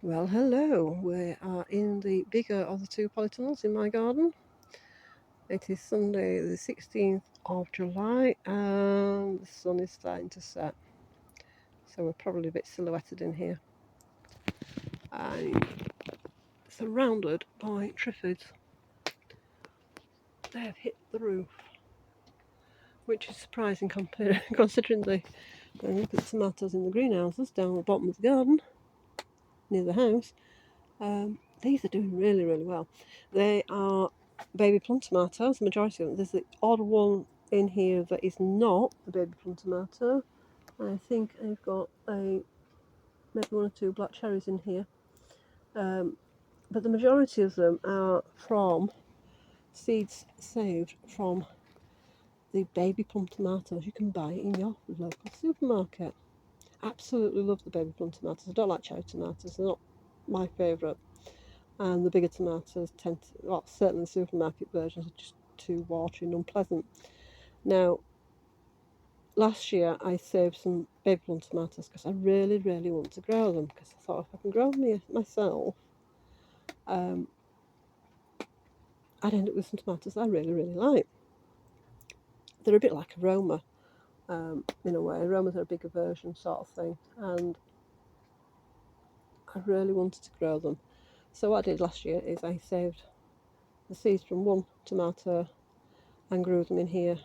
Well, hello. We are in the bigger of the two polytunnels in my garden. It is Sunday, the 16th of July, and the sun is starting to set. So we're probably a bit silhouetted in here. I'm surrounded by triffids. They have hit the roof, which is surprising considering the look at the tomatoes in the greenhouses down the bottom of the garden near the house. These are doing really, really well. They are baby plum tomatoes, the majority of them. There's the odd one in here that is not a baby plum tomato. I think I've got maybe one or two black cherries in here. But the majority of them are from seeds saved from the baby plum tomatoes you can buy in your local supermarket. Absolutely love the baby plum tomatoes. I don't like cherry tomatoes, they're not my favourite. And the bigger tomatoes tend to, well, certainly the supermarket versions are just too watery and unpleasant. Now, last year I saved some baby plum tomatoes because I really, really want to grow them, because I thought if I can grow them myself, I'd end up with some tomatoes I really, really like. They're a bit like a Roma, in a way. Romas are a bigger version sort of thing, and I really wanted to grow them. So what I did last year is I saved the seeds from one tomato and grew them in here,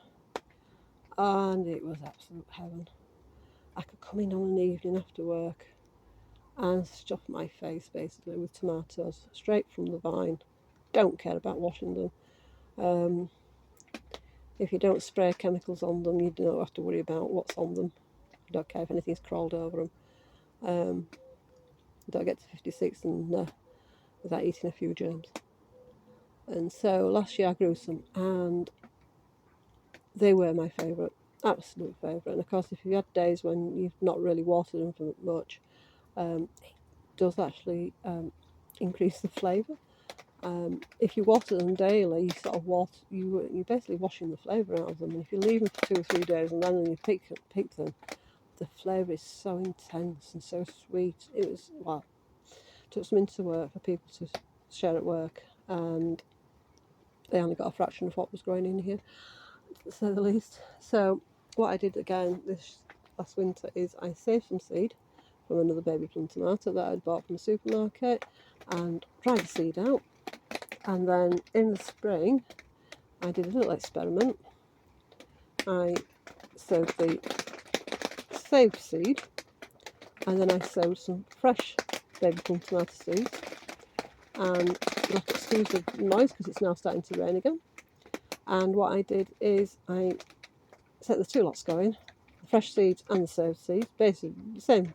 and it was absolute heaven. I could come in on an evening after work and stuff my face basically with tomatoes straight from the vine. Don't care about washing them. If you don't spray chemicals on them, you don't have to worry about what's on them. You don't care if anything's crawled over them. You don't get to 56 and without eating a few germs. And so last year I grew some, and they were my favourite, absolute favourite. And of course, if you had days when you've not really watered them for much, it does actually increase the flavour. If you water them daily, you sort of you're basically washing the flavour out of them. And if you leave them for 2 or 3 days and then you pick them, the flavour is so intense and so sweet. It was, well, took some into work for people to share at work, and they only got a fraction of what was growing in here, to say the least. So what I did again this last winter is I saved some seed from another baby plum tomato that I'd bought from the supermarket and dried the seed out. And then in the spring, I did a little experiment. I sowed the saved seed, and then I sowed some fresh baby plum tomato seeds. And you'll have to excuse the noise because it's now starting to rain again. And what I did is I set the two lots going, the fresh seeds and the saved seeds, basically the same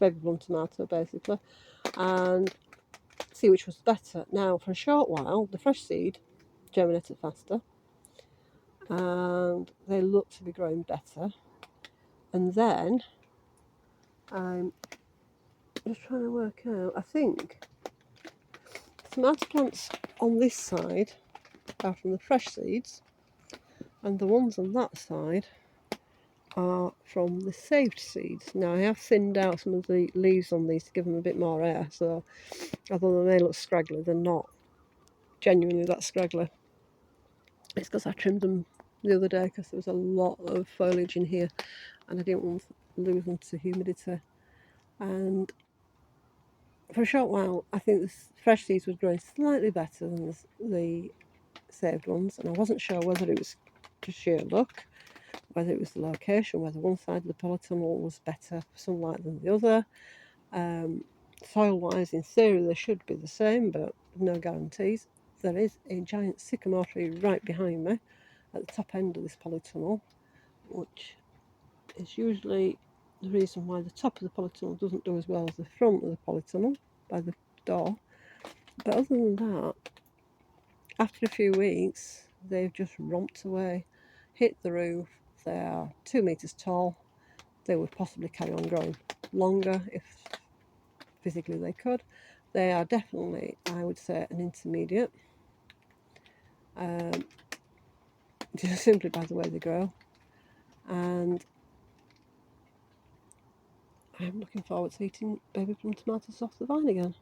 baby plum tomato, basically, and see which was better. Now, for a short while, the fresh seed germinated faster, and they look to be growing better. And then I'm just trying to work out, I think tomato plants on this side are from the fresh seeds, and the ones on that side are from the saved seeds. Now, I have thinned out some of the leaves on these to give them a bit more air, so although they may look scraggly, they're not genuinely that scraggly. It's because I trimmed them the other day because there was a lot of foliage in here and I didn't want to lose them to humidity. And for a short while, I think the fresh seeds was growing slightly better than the saved ones, and I wasn't sure whether it was just sheer luck, whether it was the location, whether one side of the polytunnel was better for sunlight than the other. Soil-wise, in theory, they should be the same, but no guarantees. There is a giant sycamore tree right behind me at the top end of this polytunnel, which is usually the reason why the top of the polytunnel doesn't do as well as the front of the polytunnel by the door. But other than that, after a few weeks, they've just romped away, hit the roof. They are 2 metres tall. They would possibly carry on growing longer if physically they could. They are definitely, I would say, an intermediate, just simply by the way they grow. And I'm looking forward to eating baby plum tomatoes off the vine again.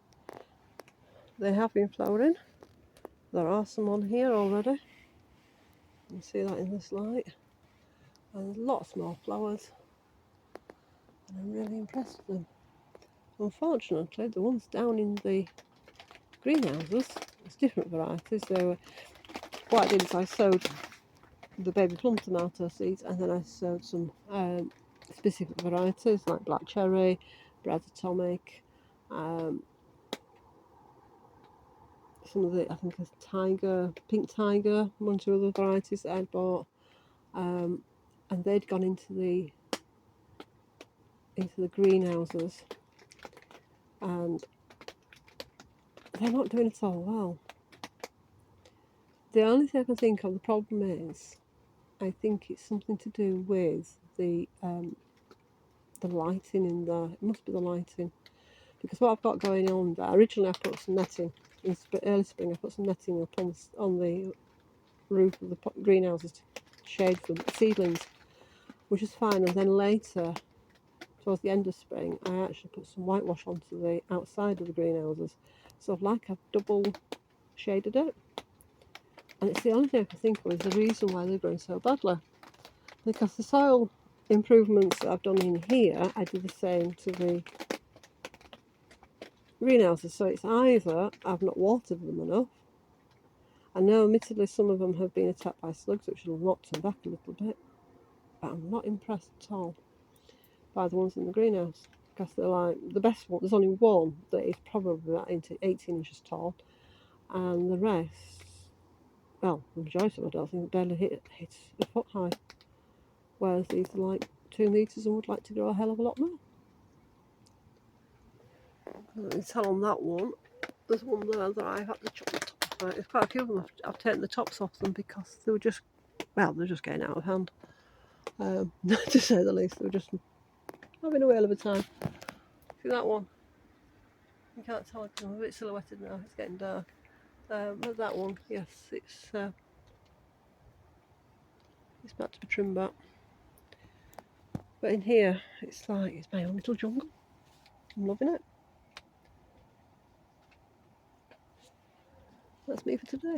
They have been flowering. There are some on here already. You can see that in this light. And there's lots more flowers. And I'm really impressed with them. Unfortunately, the ones down in the greenhouses, it's different varieties. What I did is I sowed the baby plum tomato seeds, and then I sowed some specific varieties like black cherry, Brad Atomic, some of the, I think it's tiger, pink tiger, one or two other varieties that I'd bought, and they'd gone into the greenhouses, and they're not doing it all well. The only thing I can think of, the problem is, I think it's something to do with the lighting in there. It must be the lighting, because what I've got going on there, originally I put some netting in early spring. I put some netting up on the roof of the greenhouses to shade for the seedlings, which is fine. And then later, towards the end of spring, I actually put some whitewash onto the outside of the greenhouses, so I've double shaded it. And it's the only thing I can think of is the reason why they're growing so badly. Because the soil improvements that I've done in here, I did the same to the greenhouses. So it's either I've not watered them enough. I know admittedly some of them have been attacked by slugs, which will knock them back a little bit. But I'm not impressed at all by the ones in the greenhouse. Because they're like, the best one, there's only one that is probably about 18 inches tall. And the rest, well, the majority of them I don't think barely hit a foot high. Whereas these are like 2 metres and would like to grow a hell of a lot more. Let me tell on that one, there's one there that I've had to chop the top off. There's quite a few of them I've taken the tops off them because they were just, well, they're just getting out of hand. To say the least, they were just having a whale of a time. See that one? You can't tell because I'm a bit silhouetted now, it's getting dark. But that one, yes, it's about to be trimmed back. But in here, it's like, it's my own little jungle. I'm loving it. That's me for today.